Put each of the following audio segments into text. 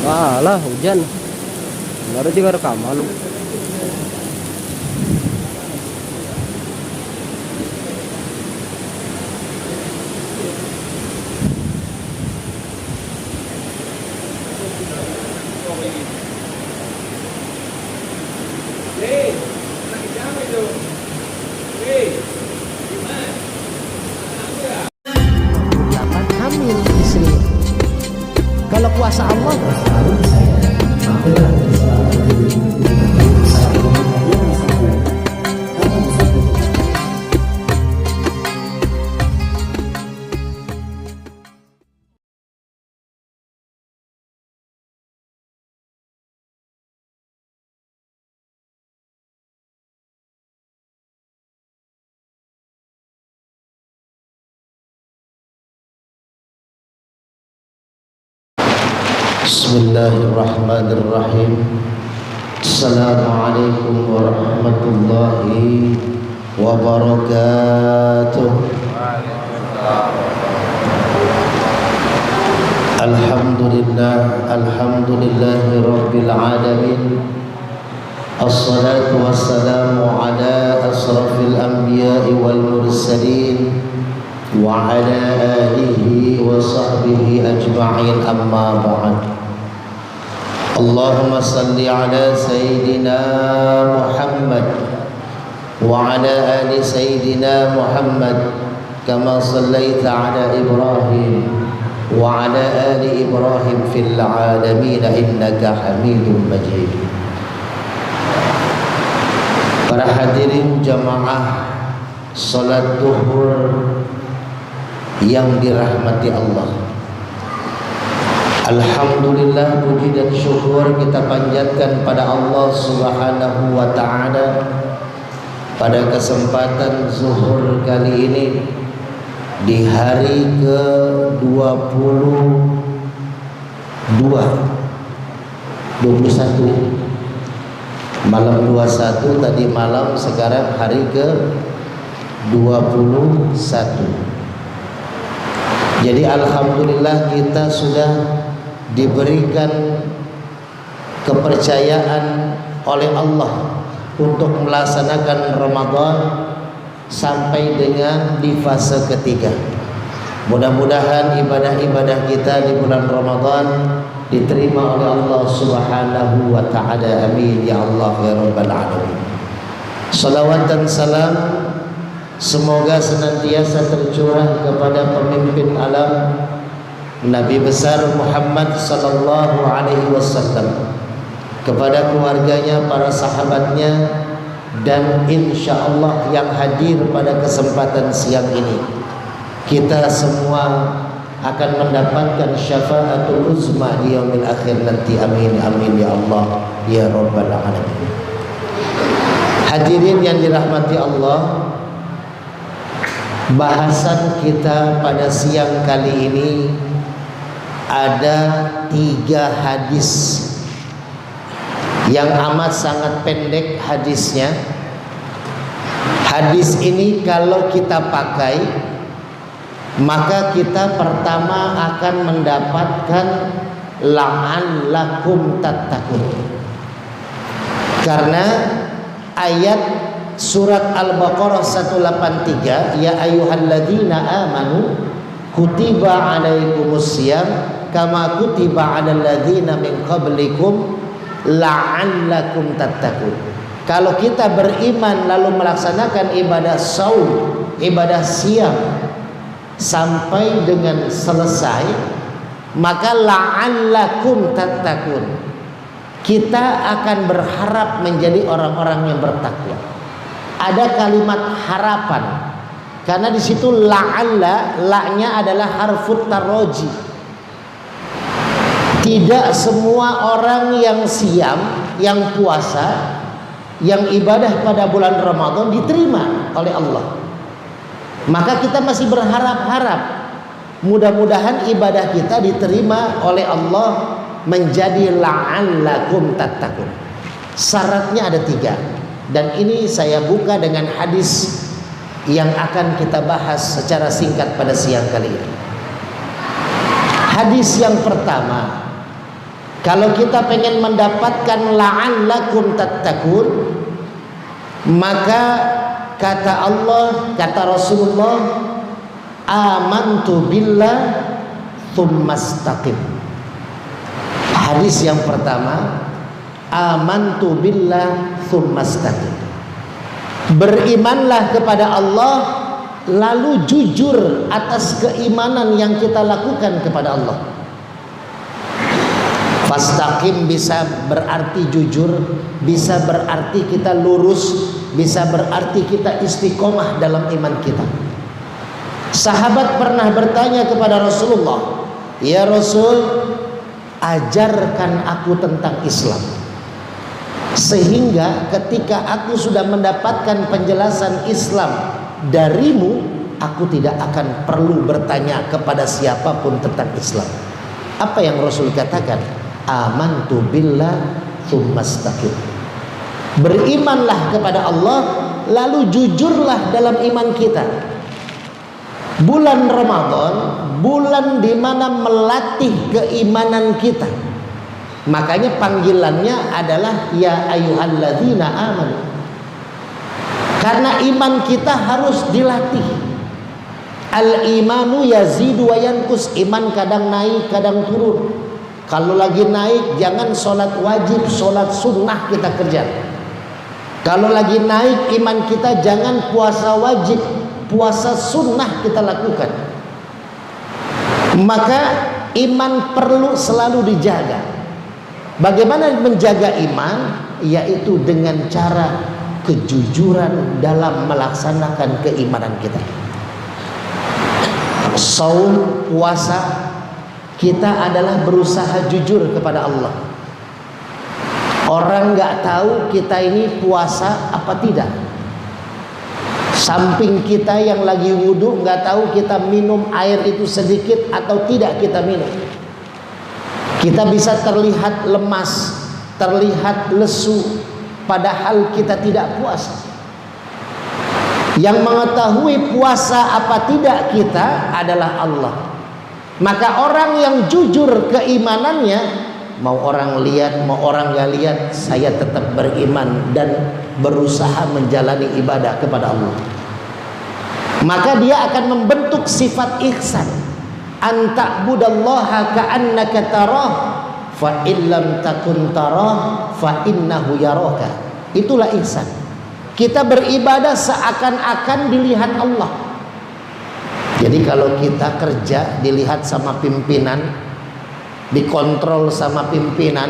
Alah hujan. Baru juga rekaman. Hamil istri. Kalau kuasa Allah Bismillahirrahmanirrahim. Assalamualaikum warahmatullahi wabarakatuh. Alhamdulillahi rabbil alamin. Assalatu wassalamu ala asrafil anbiya'i wal mursalin wa ala alihi wa sahbihi ajma'in, amma ba'd. Allahumma salli ala Sayyidina Muhammad wa ala ali Sayyidina Muhammad kama sallaita ala Ibrahim wa ala ali Ibrahim fil alamin innaka Hamidum Majid. Para hadirin jamaah salat duhur yang dirahmati Allah, alhamdulillah, puji dan syukur kita panjatkan pada Allah Subhanahu wa ta'ala pada kesempatan zuhur kali ini di hari ke-21 malam 21 tadi malam, sekarang hari ke-21. Jadi alhamdulillah kita sudah diberikan kepercayaan oleh Allah untuk melaksanakan Ramadan sampai dengan di fase ketiga. Mudah-mudahan ibadah-ibadah kita di bulan Ramadan diterima oleh Allah Subhanahu wa ta'ala. Amin ya Allah ya rabbal alamin. Salawat dan salam semoga senantiasa tercurah kepada pemimpin alam Nabi besar Muhammad sallallahu alaihi wasallam, kepada keluarganya, para sahabatnya, dan insya Allah yang hadir pada kesempatan siang ini. Kita semua akan mendapatkan syafaatul uzma di yaumil akhir nanti. Amin amin ya Allah ya rabbal alamin. Hadirin yang dirahmati Allah, bahasan kita pada siang kali ini ada 3 hadis yang amat sangat pendek hadisnya. Hadis ini kalau kita pakai, maka kita pertama akan mendapatkan la'allakum tattaqun, karena ayat surat Al-Baqarah 183, ya ayyuhalladzina amanu kutiba alaikumusiyam kama kutiba alal ladzina min qablikum la'allakum tattaqun. Kalau kita beriman lalu melaksanakan ibadah saum, ibadah siam sampai dengan selesai, maka la'allakum tattaqun, kita akan berharap menjadi orang-orang yang bertakwa. Ada kalimat harapan, karena di situ la'alla, la-nya adalah harfut tarroji. Tidak semua orang yang siam, yang puasa, yang ibadah pada bulan Ramadan diterima oleh Allah. Maka kita masih berharap-harap, mudah-mudahan ibadah kita diterima oleh Allah menjadi la'allakum tattaqun. Syaratnya ada 3, dan ini saya buka dengan hadis yang akan kita bahas secara singkat pada siang kali ini. Hadis yang pertama, kalau kita pengen mendapatkan la'allakum tattaqun, maka kata Allah, kata Rasulullah, amantu billah tsumastaqim. Hadis yang pertama, amantu billah tsumastaqim. Berimanlah kepada Allah, lalu jujur atas keimanan yang kita lakukan kepada Allah. Fastaqim bisa berarti jujur, bisa berarti kita lurus, bisa berarti kita istiqomah dalam iman kita. Sahabat pernah bertanya kepada Rasulullah, "Ya Rasul, ajarkan aku tentang Islam, sehingga ketika aku sudah mendapatkan penjelasan Islam darimu, aku tidak akan perlu bertanya kepada siapapun tentang Islam." Apa yang Rasul katakan? Amantu billah tsumastaqim. Berimanlah kepada Allah, lalu jujurlah dalam iman kita. Bulan Ramadan, bulan di mana melatih keimanan kita. Makanya panggilannya adalah ya ayyuhalladzina amanu. Karena iman kita harus dilatih. Al-imanu yazidu wa yanqus. Iman kadang naik, kadang turun. Kalau lagi naik, jangan sholat wajib, sholat sunnah kita kerja. Kalau lagi naik iman kita, jangan puasa wajib, puasa sunnah kita lakukan. Maka iman perlu selalu dijaga. Bagaimana menjaga iman? Yaitu dengan cara kejujuran dalam melaksanakan keimanan kita. Saum, puasa, kita adalah berusaha jujur kepada Allah. Orang nggak tahu kita ini puasa apa tidak. Samping kita yang lagi wudhu nggak tahu kita minum air itu sedikit atau tidak kita minum. Kita bisa terlihat lemas, terlihat lesu, padahal kita tidak puasa. Yang mengetahui puasa apa tidak kita adalah Allah. Maka orang yang jujur keimanannya, mau orang lihat, mau orang gak lihat, saya tetap beriman dan berusaha menjalani ibadah kepada Allah. Maka dia akan membentuk sifat ihsan. Anta'budallaha ka'annaka tarah, fa illam takun tarah, fa innahu yaraka. Itulah ihsan. Kita beribadah seakan-akan dilihat Allah. Jadi kalau kita kerja dilihat sama pimpinan, dikontrol sama pimpinan,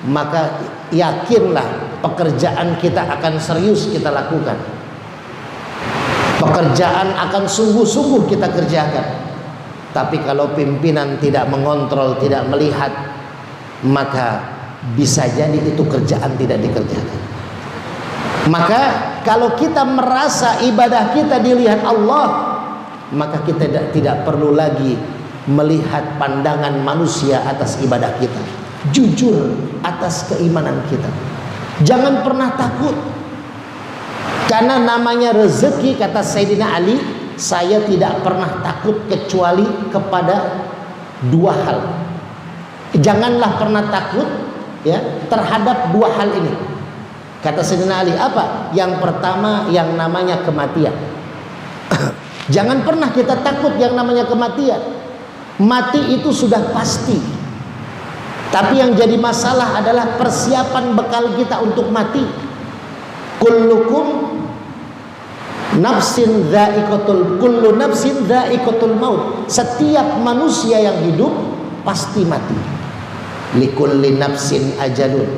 maka yakinlah pekerjaan kita akan serius kita lakukan. Pekerjaan akan sungguh-sungguh kita kerjakan. Tapi kalau pimpinan tidak mengontrol, tidak melihat, maka bisa jadi itu kerjaan tidak dikerjakan. Maka kalau kita merasa ibadah kita dilihat Allah, maka kita tidak perlu lagi melihat pandangan manusia atas ibadah kita. Jujur atas keimanan kita. Jangan pernah takut. Karena namanya rezeki, kata Sayyidina Ali, saya tidak pernah takut kecuali kepada dua hal. Janganlah pernah takut ya terhadap dua hal ini. Kata Sayyidina Ali, apa? Yang pertama yang namanya kematian. Jangan pernah kita takut yang namanya kematian. Mati itu sudah pasti. Tapi yang jadi masalah adalah persiapan bekal kita untuk mati. Kullu nafsin dha'iqatul maut. Setiap manusia yang hidup pasti mati. Likulli nafsin ajalun.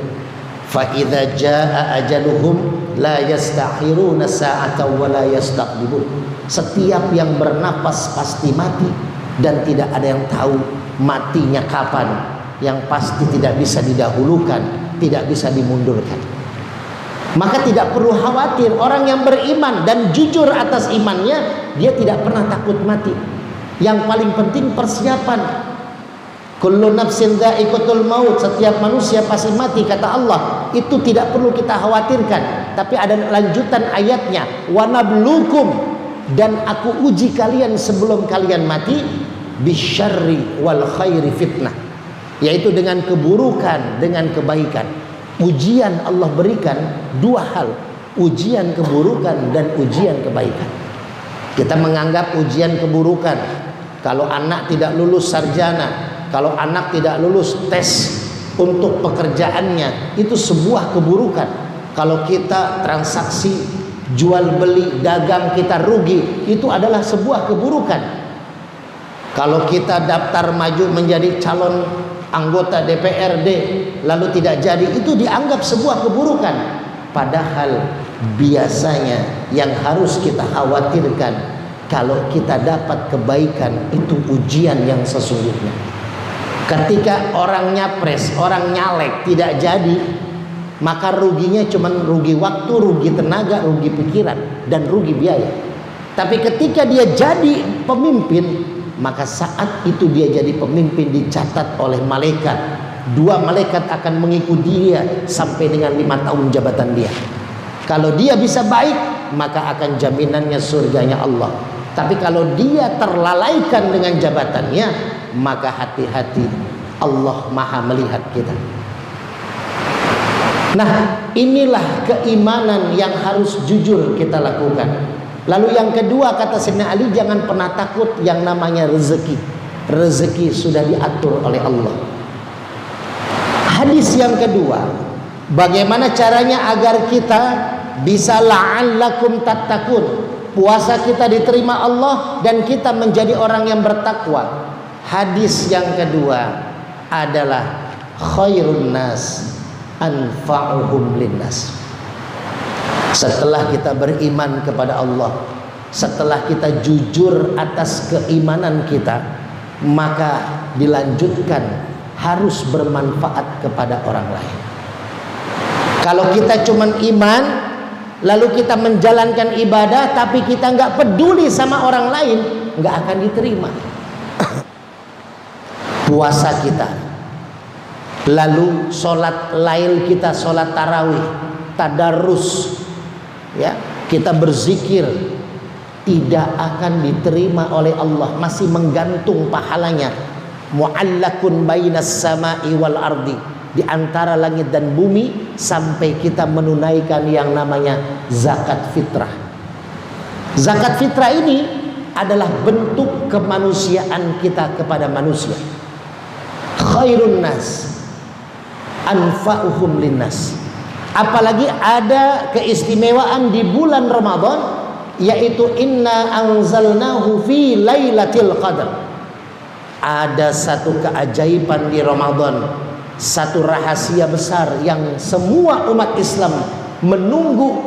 Fa idza jaa ajaluhum la yastakhiruna sa'atan wa la yastaqdimun. Setiap yang bernapas pasti mati, dan tidak ada yang tahu matinya kapan. Yang pasti tidak bisa didahulukan, tidak bisa dimundurkan. Maka tidak perlu khawatir. Orang yang beriman dan jujur atas imannya, dia tidak pernah takut mati. Yang paling penting persiapan. Kullu nafsin dha'iqatul maut. Setiap manusia pasti mati, kata Allah. Itu tidak perlu kita khawatirkan. Tapi ada lanjutan ayatnya, wa nablukum, dan aku uji kalian sebelum kalian mati bisyarri wal khairi fitnah, yaitu dengan keburukan dengan kebaikan. Ujian Allah berikan dua hal, ujian keburukan dan ujian kebaikan. Kita menganggap ujian keburukan, kalau anak tidak lulus sarjana, kalau anak tidak lulus tes untuk pekerjaannya, itu sebuah keburukan. Kalau kita transaksi jual beli dagang kita rugi, itu adalah sebuah keburukan. Kalau kita daftar maju menjadi calon anggota DPRD lalu tidak jadi, itu dianggap sebuah keburukan. Padahal biasanya yang harus kita khawatirkan, kalau kita dapat kebaikan, itu ujian yang sesungguhnya. Ketika orang nyapres, orang nyalek tidak jadi, maka ruginya cuma rugi waktu, rugi tenaga, rugi pikiran, dan rugi biaya. Tapi ketika dia jadi pemimpin, maka saat itu dia jadi pemimpin dicatat oleh malaikat. Dua malaikat akan mengikuti dia sampai dengan 5 tahun jabatan dia. Kalau dia bisa baik, maka akan jaminannya surganya Allah. Tapi kalau dia terlalaikan dengan jabatannya, maka hati-hati, Allah maha melihat kita. Nah, inilah keimanan yang harus jujur kita lakukan. Lalu yang kedua, kata Sayyidina Ali, jangan pernah takut yang namanya rezeki. Rezeki sudah diatur oleh Allah. Hadis yang kedua, bagaimana caranya agar kita bisa la'allakum tattaqun, puasa kita diterima Allah dan kita menjadi orang yang bertakwa. Hadis yang kedua adalah khairun nas anfa'uhum linnas. Setelah kita beriman kepada Allah, setelah kita jujur atas keimanan kita, maka dilanjutkan harus bermanfaat kepada orang lain. Kalau kita cuma iman, lalu kita menjalankan ibadah, tapi kita nggak peduli sama orang lain, nggak akan diterima. Puasa kita, lalu sholat lail kita, sholat tarawih, tadarus, ya, kita berzikir, tidak akan diterima oleh Allah, masih menggantung pahalanya. Mu'allakun bainas sama'i wal ardi, di antara langit dan bumi, sampai kita menunaikan yang namanya zakat fitrah. Zakat fitrah ini adalah bentuk kemanusiaan kita kepada manusia. Khairun nas anfa'uhum linnas. Apalagi ada keistimewaan di bulan Ramadan, yaitu inna anzalnahu fi lailatul qadar. Ada satu keajaiban di Ramadan, satu rahasia besar yang semua umat Islam menunggu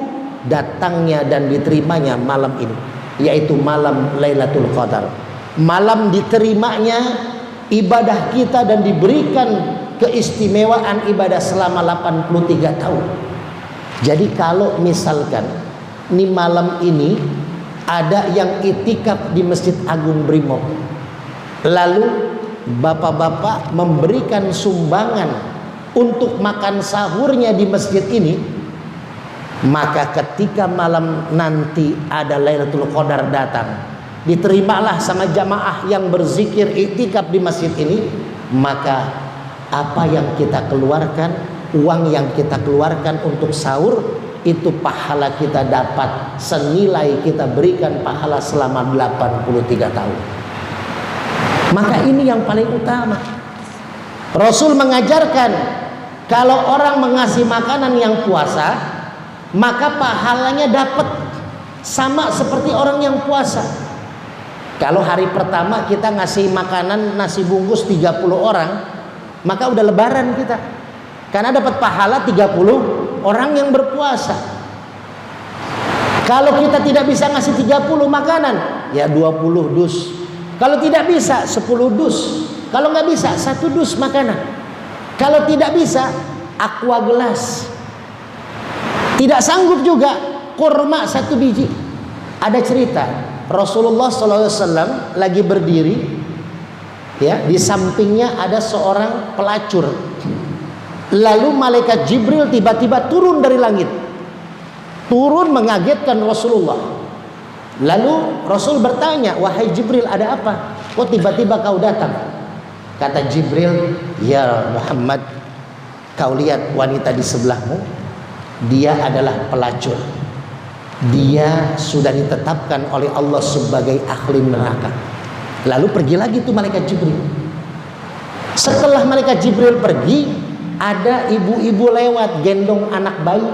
datangnya dan diterimanya malam ini, yaitu malam Lailatul Qadar. Malam diterimanya ibadah kita dan diberikan keistimewaan ibadah selama 83 tahun. Jadi kalau misalkan ini malam ini ada yang itikaf di Masjid Agung Brimob, lalu bapak-bapak memberikan sumbangan untuk makan sahurnya di masjid ini, maka ketika malam nanti ada Lailatul Qadar datang, diterimalah sama jamaah yang berzikir itikaf di masjid ini, maka apa yang kita keluarkan, uang yang kita keluarkan untuk sahur, itu pahala kita dapat senilai kita berikan pahala selama 83 tahun. Maka ini yang paling utama. Rasul mengajarkan, kalau orang mengasih makanan yang puasa, maka pahalanya dapat sama seperti orang yang puasa. Kalau hari pertama kita ngasih makanan nasi bungkus 30 orang, maka udah lebaran kita, karena dapat pahala 30 orang yang berpuasa. Kalau kita tidak bisa ngasih 30 makanan, ya 20 dus. Kalau tidak bisa 10 dus. Kalau nggak bisa 1 dus makanan. Kalau tidak bisa aqua gelas. Tidak sanggup juga kurma 1 biji. Ada cerita Rasulullah SAW lagi berdiri, ya, di sampingnya ada seorang pelacur. Lalu malaikat Jibril tiba-tiba turun dari langit, turun mengagetkan Rasulullah. Lalu Rasul bertanya, wahai Jibril, ada apa? Kok tiba-tiba kau datang? Kata Jibril, ya Muhammad, kau lihat wanita di sebelahmu, dia adalah pelacur. Dia sudah ditetapkan oleh Allah sebagai ahli neraka. Lalu pergi lagi tuh malaikat Jibril. Setelah malaikat Jibril pergi, ada ibu-ibu lewat gendong anak bayi.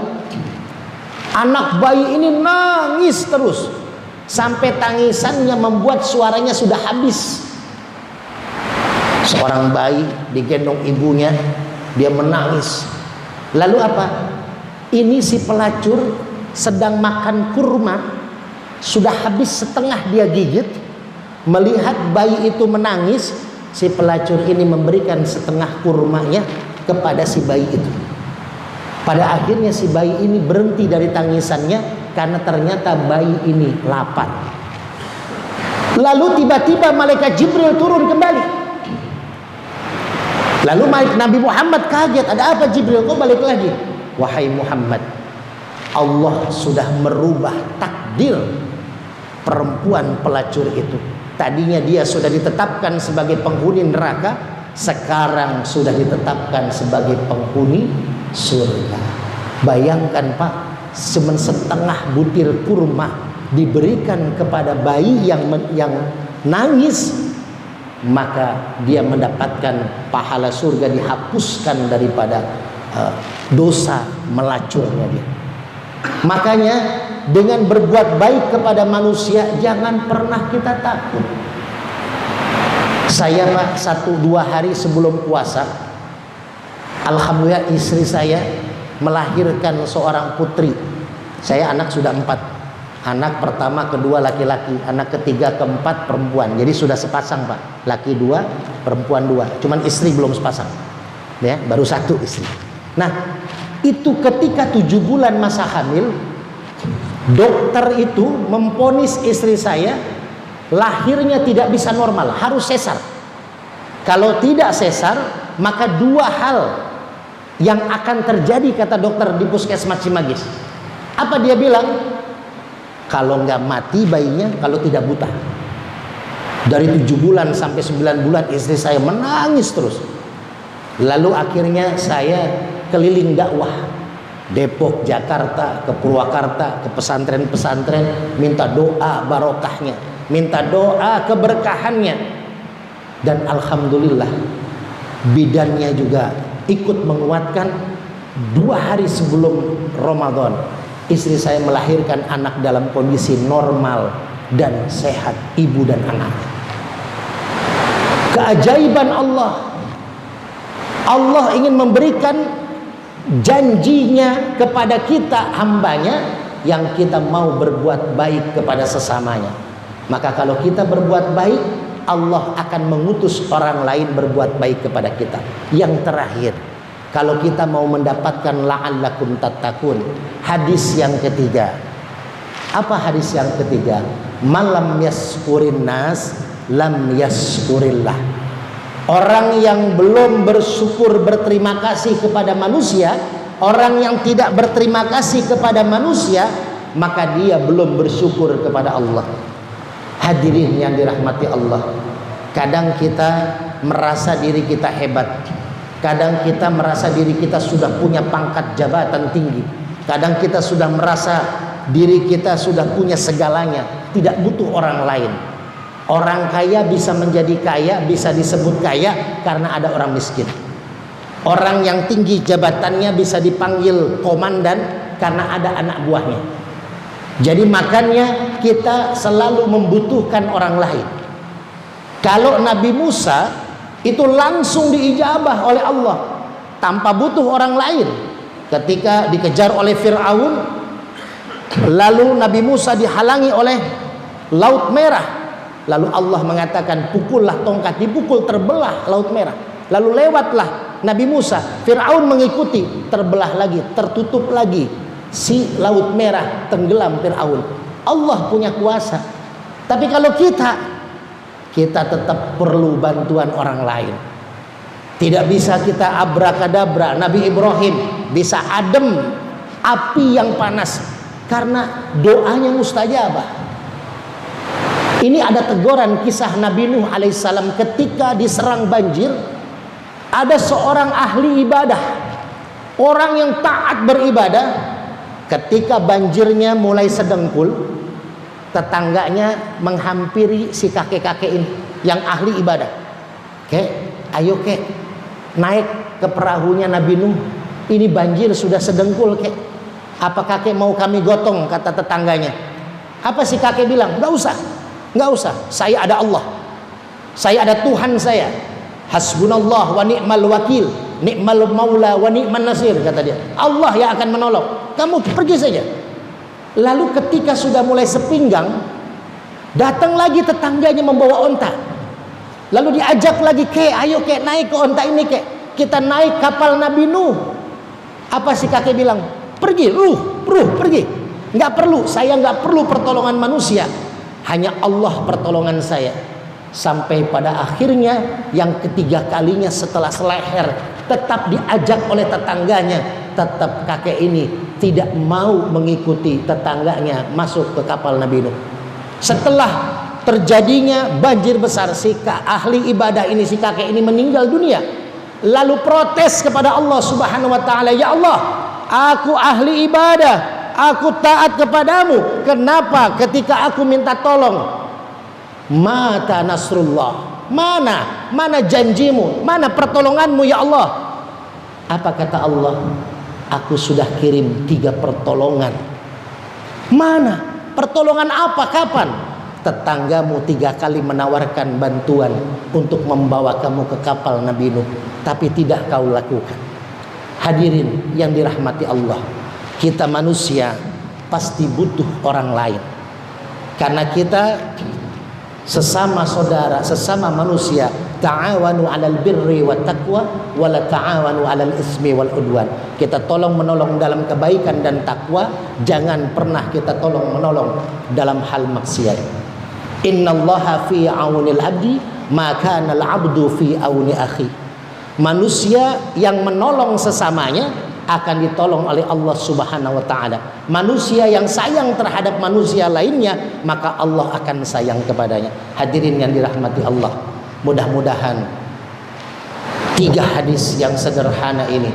Anak bayi ini nangis terus, sampai tangisannya membuat suaranya sudah habis. Seorang bayi digendong ibunya, dia menangis. Lalu apa? Ini si pelacur sedang makan kurma, sudah habis setengah dia gigit. Melihat bayi itu menangis, si pelacur ini memberikan setengah kurmanya kepada si bayi itu. Pada akhirnya si bayi ini berhenti dari tangisannya karena ternyata bayi ini lapar. Lalu tiba-tiba malaikat Jibril turun kembali. Lalu Nabi Muhammad kaget, ada apa Jibril? Kok balik lagi? Wahai Muhammad, Allah sudah merubah takdir perempuan pelacur itu. Tadinya dia sudah ditetapkan sebagai penghuni neraka, sekarang sudah ditetapkan sebagai penghuni surga. Bayangkan Pak, setengah butir kurma diberikan kepada bayi yang nangis, maka dia mendapatkan pahala surga, dihapuskan daripada dosa melacurnya dia. Makanya dengan berbuat baik kepada manusia jangan pernah kita takut. Saya Pak 1-2 hari sebelum puasa, alhamdulillah istri saya melahirkan seorang putri. Saya anak sudah 4. Anak pertama, kedua laki-laki, anak ketiga, keempat perempuan. Jadi sudah sepasang Pak, laki 2, perempuan 2. Cuman istri belum sepasang, ya, baru 1 istri. Nah, itu ketika 7 bulan masa hamil, dokter itu memvonis istri saya lahirnya tidak bisa normal, harus sesar. Kalau tidak sesar, maka 2 hal yang akan terjadi, kata dokter di puskesmas Cimanggis. Apa dia bilang? Kalau nggak mati bayinya, kalau tidak buta. Dari 7 bulan sampai 9 bulan istri saya menangis terus. Lalu akhirnya saya keliling dakwah, Depok, Jakarta, ke Purwakarta, ke pesantren-pesantren, minta doa barokahnya, minta doa keberkahannya. Dan alhamdulillah bidannya juga ikut menguatkan. 2 hari sebelum Ramadan, istri saya melahirkan anak dalam kondisi normal dan sehat, ibu dan anak. Keajaiban Allah. Allah ingin memberikan janjinya kepada kita hambanya yang kita mau berbuat baik kepada sesamanya. Maka kalau kita berbuat baik, Allah akan mengutus orang lain berbuat baik kepada kita. Yang terakhir, kalau kita mau mendapatkan la'allakum tattaqun, hadis yang ketiga. Apa hadis yang ketiga? Malam yaskurin nas lam yaskurillah. Orang yang belum bersyukur, berterima kasih kepada manusia, orang yang tidak berterima kasih kepada manusia, maka dia belum bersyukur kepada Allah. Hadirin yang dirahmati Allah, kadang kita merasa diri kita hebat, kadang kita merasa diri kita sudah punya pangkat jabatan tinggi, kadang kita sudah merasa diri kita sudah punya segalanya, tidak butuh orang lain. Orang kaya bisa menjadi kaya, bisa disebut kaya karena ada orang miskin. Orang yang tinggi jabatannya bisa dipanggil komandan karena ada anak buahnya. Jadi makanya kita selalu membutuhkan orang lain. Kalau Nabi Musa itu langsung diijabah oleh Allah tanpa butuh orang lain. Ketika dikejar oleh Fir'aun, lalu Nabi Musa dihalangi oleh Laut Merah, lalu Allah mengatakan pukullah tongkat, dipukul terbelah Laut Merah. Lalu lewatlah Nabi Musa, Fir'aun mengikuti, terbelah lagi, tertutup lagi, si Laut Merah, tenggelam Fir'aun. Allah punya kuasa. Tapi kalau kita tetap perlu bantuan orang lain. Tidak bisa kita abrakadabra. Nabi Ibrahim bisa adem api yang panas karena doanya mustajabah. Ini ada teguran kisah Nabi Nuh alaihissalam ketika diserang banjir. Ada seorang ahli ibadah, orang yang taat beribadah. Ketika banjirnya mulai sedengkul, tetangganya menghampiri si kakek-kakek ini yang ahli ibadah. Kek, ayo kek, naik ke perahunya Nabi Nuh. Ini banjir sudah sedengkul kek. Apa kakek mau kami gotong, kata tetangganya. Apa si kakek bilang? Gak usah, gak usah. Saya ada Allah, saya ada Tuhan saya. Hasbunallah wa ni'mal wakil, ni'mal maula wa ni'man nasir, kata dia. Allah yang akan menolong. Kamu pergi saja. Lalu ketika sudah mulai sepinggang, datang lagi tetangganya membawa onta. Lalu diajak lagi, kek, ayo kek, naik ke onta ini kek. Kita naik kapal Nabi Nuh. Apa si kakek bilang? Pergi, pergi. Nggak perlu, saya nggak perlu pertolongan manusia. Hanya Allah pertolongan saya. Sampai pada akhirnya yang ketiga kalinya setelah seleher tetap diajak oleh tetangganya, tetap kakek ini tidak mau mengikuti tetangganya masuk ke kapal Nabi Nuh. Setelah terjadinya banjir besar, si ahli ibadah ini, si kakek ini meninggal dunia. Lalu protes kepada Allah Subhanahu wa taala, "Ya Allah, aku ahli ibadah, aku taat kepadamu. Kenapa ketika aku minta tolong, mata nasrullah, mana janjimu, mana pertolonganmu ya Allah?" Apa kata Allah? Aku sudah kirim 3 pertolongan. Mana? Pertolongan apa? Kapan? Tetanggamu 3 kali menawarkan bantuan untuk membawa kamu ke kapal Nabi Nuh, tapi tidak kau lakukan. Hadirin yang dirahmati Allah, kita manusia pasti butuh orang lain. Karena kita sesama saudara, sesama manusia, ta'awanu 'alal birri wat taqwa wa la ta'awanu 'alal ismi wal udwan. Kita tolong menolong dalam kebaikan dan takwa, jangan pernah kita tolong menolong dalam hal maksiat. Innallaha fi 'aunil 'abdi ma kana al-'abdu fi 'auni akhi. Manusia yang menolong sesamanya akan ditolong oleh Allah Subhanahu wa taala. Manusia yang sayang terhadap manusia lainnya, maka Allah akan sayang kepadanya. Hadirin yang dirahmati Allah, mudah-mudahan 3 hadis yang sederhana ini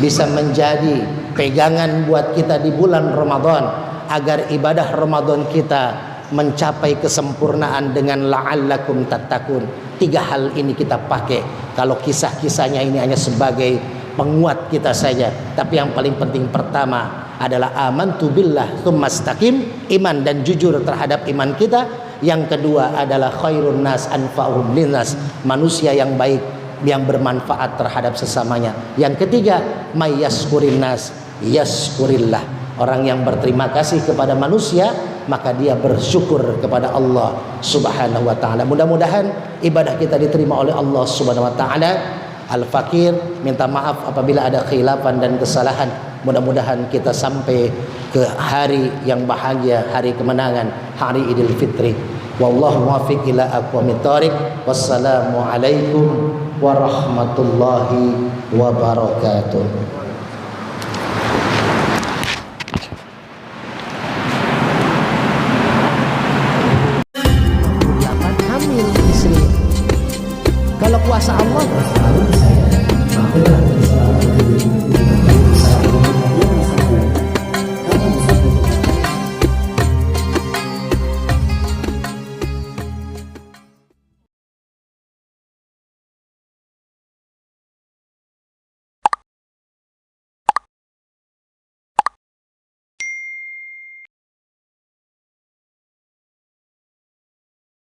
bisa menjadi pegangan buat kita di bulan Ramadan, agar ibadah Ramadan kita mencapai kesempurnaan dengan la'allakum tattaqun. 3 hal ini kita pakai. Kalau kisah-kisahnya ini hanya sebagai penguat kita saja, tapi yang paling penting pertama adalah amantu billah tsumma istaqim, iman dan jujur terhadap iman kita. Yang kedua adalah khairun nas anfa'uhum linnas, manusia yang baik yang bermanfaat terhadap sesamanya. Yang ketiga may yaskurin nas yaskurillah, orang yang berterima kasih kepada manusia maka dia bersyukur kepada Allah Subhanahu wa taala. Mudah-mudahan ibadah kita diterima oleh Allah Subhanahu wa taala. Al-Fakir minta maaf apabila ada khilafan dan kesalahan. Mudah-mudahan kita sampai ke hari yang bahagia, hari kemenangan, hari Idul Fitri. Wallahu muwaffiq ila aqwamit thoriq. Wassalamu alaikum warahmatullahi wabarakatuh. Hamil istri. Kalau kuasa Allah,